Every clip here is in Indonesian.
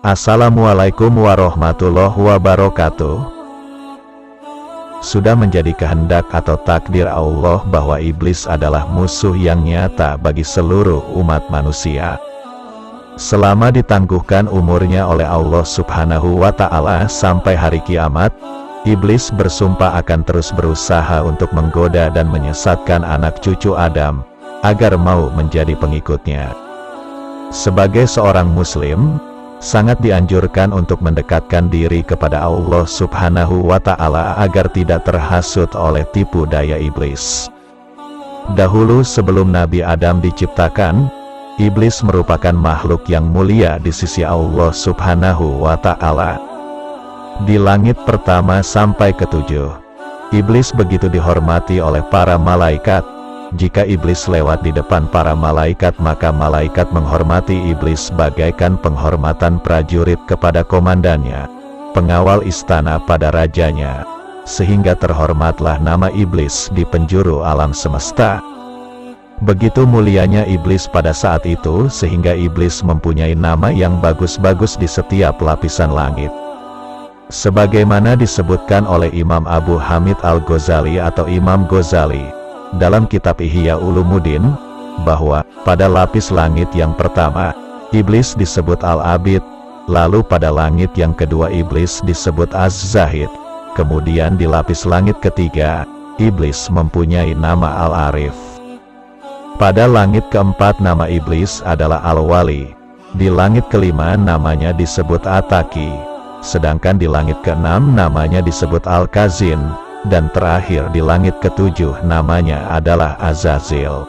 Assalamualaikum warahmatullahi wabarakatuh. Sudah menjadi kehendak atau takdir Allah bahwa iblis adalah musuh yang nyata bagi seluruh umat manusia. Selama ditangguhkan umurnya oleh Allah Subhanahu wa Ta'ala sampai hari kiamat, iblis bersumpah akan terus berusaha untuk menggoda dan menyesatkan anak cucu Adam agar mau menjadi pengikutnya. Sebagai seorang muslim, sangat dianjurkan untuk mendekatkan diri kepada Allah Subhanahu wa Ta'ala agar tidak terhasut oleh tipu daya iblis. Dahulu sebelum Nabi Adam diciptakan, iblis merupakan makhluk yang mulia di sisi Allah Subhanahu wa Ta'ala. Di langit pertama sampai ketujuh, iblis begitu dihormati oleh para malaikat. Jika iblis lewat di depan para malaikat, maka malaikat menghormati iblis bagaikan penghormatan prajurit kepada komandannya, pengawal istana pada rajanya, sehingga terhormatlah nama iblis di penjuru alam semesta. Begitu mulianya iblis pada saat itu, sehingga iblis mempunyai nama yang bagus-bagus di setiap lapisan langit. Sebagaimana disebutkan oleh Imam Abu Hamid Al-Ghazali atau Imam Ghazali dalam kitab Ihya Ulumuddin, bahwa pada lapis langit yang pertama, iblis disebut Al-Abid, lalu pada langit yang kedua iblis disebut Az-Zahid, kemudian di lapis langit ketiga, iblis mempunyai nama Al-Arif. Pada langit keempat nama iblis adalah Al-Wali, di langit kelima namanya disebut At-Taqi, sedangkan di langit keenam namanya disebut Al-Kazin, dan terakhir di langit ketujuh namanya adalah Azazil.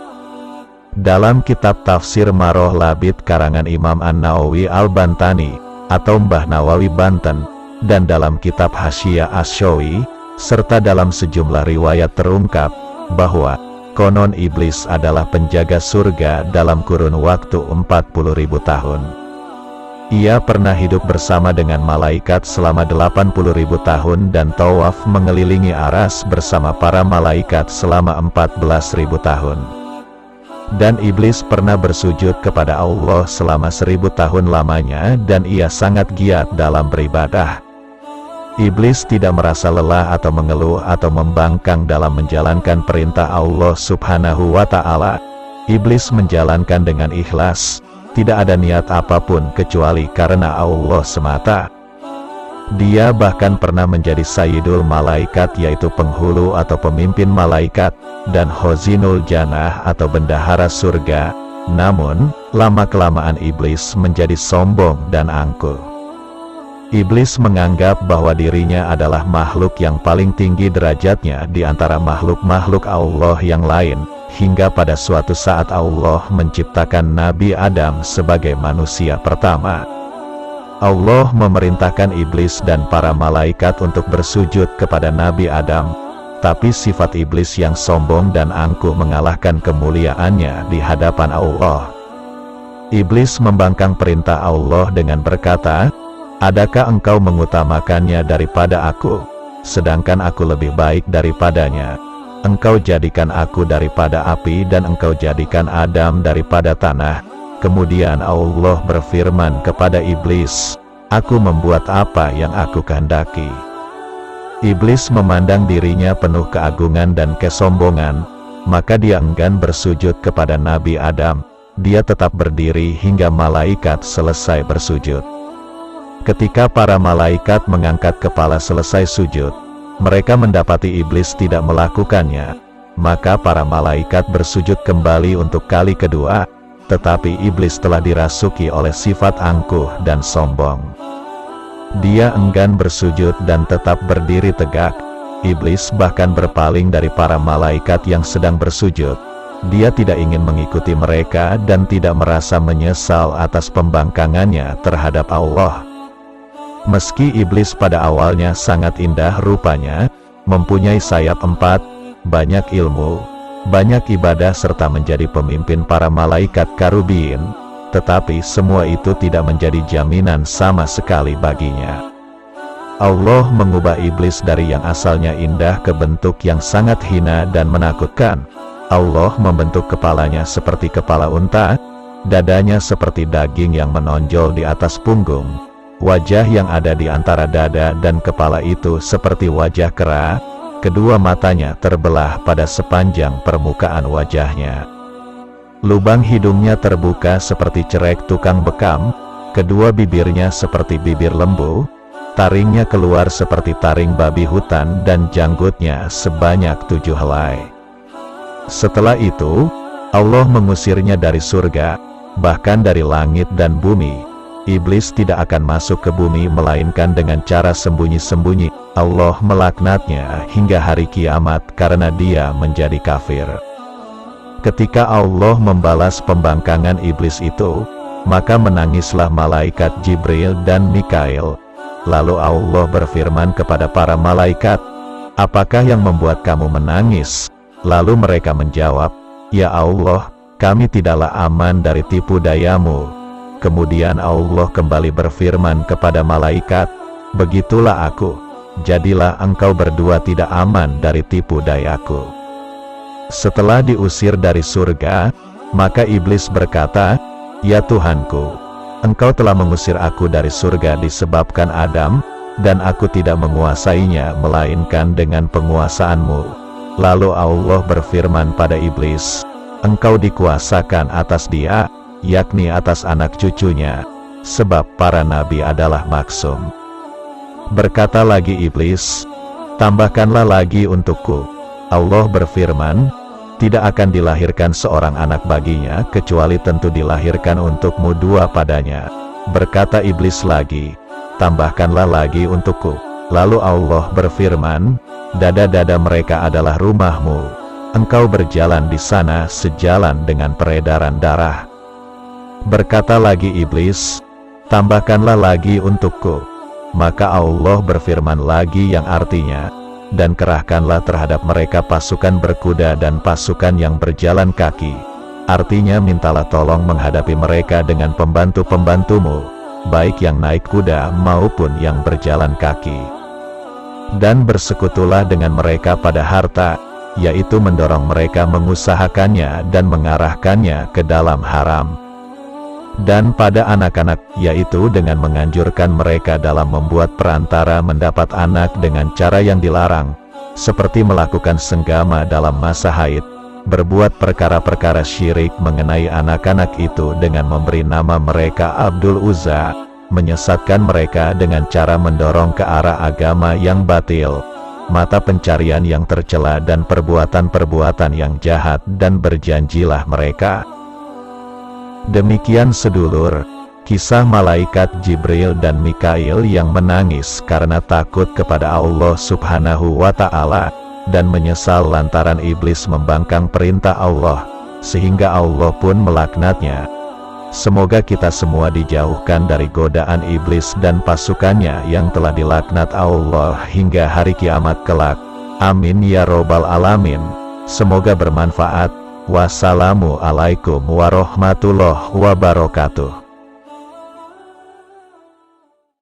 Dalam kitab Tafsir Maroh Labid karangan Imam An-Nawawi Al-Bantani atau Mbah Nawawi Banten, dan dalam kitab Hasyiyah Asy-Syawi, serta dalam sejumlah riwayat terungkap bahwa konon iblis adalah penjaga surga dalam kurun waktu 40.000 tahun. Ia pernah hidup bersama dengan malaikat selama 80.000 tahun dan tawaf mengelilingi aras bersama para malaikat selama 14.000 tahun. Dan iblis pernah bersujud kepada Allah selama 1000 tahun lamanya dan ia sangat giat dalam beribadah. Iblis tidak merasa lelah atau mengeluh atau membangkang dalam menjalankan perintah Allah Subhanahu wa Ta'ala. Iblis menjalankan dengan ikhlas, tidak ada niat apapun kecuali karena Allah semata. Dia bahkan pernah menjadi Sayyidul Malaikat, yaitu penghulu atau pemimpin malaikat, dan Khozinul Jannah atau bendahara surga. Namun, lama-kelamaan iblis menjadi sombong dan angkuh. Iblis menganggap bahwa dirinya adalah makhluk yang paling tinggi derajatnya di antara makhluk-makhluk Allah yang lain, hingga pada suatu saat Allah menciptakan Nabi Adam sebagai manusia pertama. Allah memerintahkan iblis dan para malaikat untuk bersujud kepada Nabi Adam, tapi sifat iblis yang sombong dan angkuh mengalahkan kemuliaannya di hadapan Allah. Iblis membangkang perintah Allah dengan berkata, "Adakah engkau mengutamakannya daripada aku, sedangkan aku lebih baik daripadanya? Engkau jadikan aku daripada api dan engkau jadikan Adam daripada tanah." Kemudian Allah berfirman kepada iblis, "Aku membuat apa yang aku kehendaki." Iblis memandang dirinya penuh keagungan dan kesombongan, maka dia enggan bersujud kepada Nabi Adam. Dia tetap berdiri hingga malaikat selesai bersujud. Ketika para malaikat mengangkat kepala selesai sujud, mereka mendapati iblis tidak melakukannya. Maka para malaikat bersujud kembali untuk kali kedua, tetapi iblis telah dirasuki oleh sifat angkuh dan sombong. Dia enggan bersujud dan tetap berdiri tegak. Iblis bahkan berpaling dari para malaikat yang sedang bersujud. Dia tidak ingin mengikuti mereka dan tidak merasa menyesal atas pembangkangannya terhadap Allah. Meski iblis pada awalnya sangat indah rupanya, mempunyai sayap 4, banyak ilmu, banyak ibadah serta menjadi pemimpin para malaikat karubin, tetapi semua itu tidak menjadi jaminan sama sekali baginya. Allah mengubah iblis dari yang asalnya indah ke bentuk yang sangat hina dan menakutkan. Allah membentuk kepalanya seperti kepala unta, dadanya seperti daging yang menonjol di atas punggung, Wajah yang ada di antara dada dan kepala itu seperti wajah kera, kedua matanya terbelah pada sepanjang permukaan wajahnya. Lubang hidungnya terbuka seperti cerek tukang bekam, kedua bibirnya seperti bibir lembu, taringnya keluar seperti taring babi hutan dan janggutnya sebanyak 7 helai. Setelah itu, Allah mengusirnya dari surga, bahkan dari langit dan bumi. Iblis tidak akan masuk ke bumi melainkan dengan cara sembunyi-sembunyi. Allah melaknatnya hingga hari kiamat karena dia menjadi kafir. Ketika Allah membalas pembangkangan iblis itu, maka menangislah malaikat Jibril dan Mikail. Lalu Allah berfirman kepada para malaikat, "Apakah yang membuat kamu menangis?" Lalu mereka menjawab, "Ya Allah, kami tidaklah aman dari tipu dayamu." Kemudian Allah kembali berfirman kepada malaikat, "Begitulah aku, jadilah engkau berdua tidak aman dari tipu dayaku." Setelah diusir dari surga, maka iblis berkata, "Ya Tuhanku, Engkau telah mengusir aku dari surga disebabkan Adam, dan aku tidak menguasainya melainkan dengan penguasaan-Mu." Lalu Allah berfirman pada iblis, "Engkau dikuasakan atas dia, yakni atas anak cucunya, sebab para nabi adalah maksum." Berkata lagi iblis, "Tambahkanlah lagi untukku." Allah berfirman, "Tidak akan dilahirkan seorang anak baginya, kecuali tentu dilahirkan untukmu 2 padanya." Berkata iblis lagi, "Tambahkanlah lagi untukku." Lalu Allah berfirman, "Dada-dada mereka adalah rumahmu. Engkau berjalan di sana sejalan dengan peredaran darah." Berkata lagi iblis, "Tambahkanlah lagi untukku." Maka Allah berfirman lagi yang artinya, "Dan kerahkanlah terhadap mereka pasukan berkuda dan pasukan yang berjalan kaki." Artinya mintalah tolong menghadapi mereka dengan pembantu-pembantumu, baik yang naik kuda maupun yang berjalan kaki. Dan bersekutulah dengan mereka pada harta, yaitu mendorong mereka mengusahakannya dan mengarahkannya ke dalam haram. Dan pada anak-anak, yaitu dengan menganjurkan mereka dalam membuat perantara mendapat anak dengan cara yang dilarang, seperti melakukan senggama dalam masa haid, berbuat perkara-perkara syirik mengenai anak-anak itu dengan memberi nama mereka Abdul Uzza, menyesatkan mereka dengan cara mendorong ke arah agama yang batil, mata pencarian yang tercela dan perbuatan-perbuatan yang jahat, dan berjanjilah mereka. Demikian sedulur, kisah malaikat Jibril dan Mikail yang menangis karena takut kepada Allah Subhanahu wa Ta'ala, dan menyesal lantaran iblis membangkang perintah Allah, sehingga Allah pun melaknatnya. Semoga kita semua dijauhkan dari godaan iblis dan pasukannya yang telah dilaknat Allah hingga hari kiamat kelak. Amin ya robbal alamin. Semoga bermanfaat. Wassalamualaikum warahmatullahi wabarakatuh.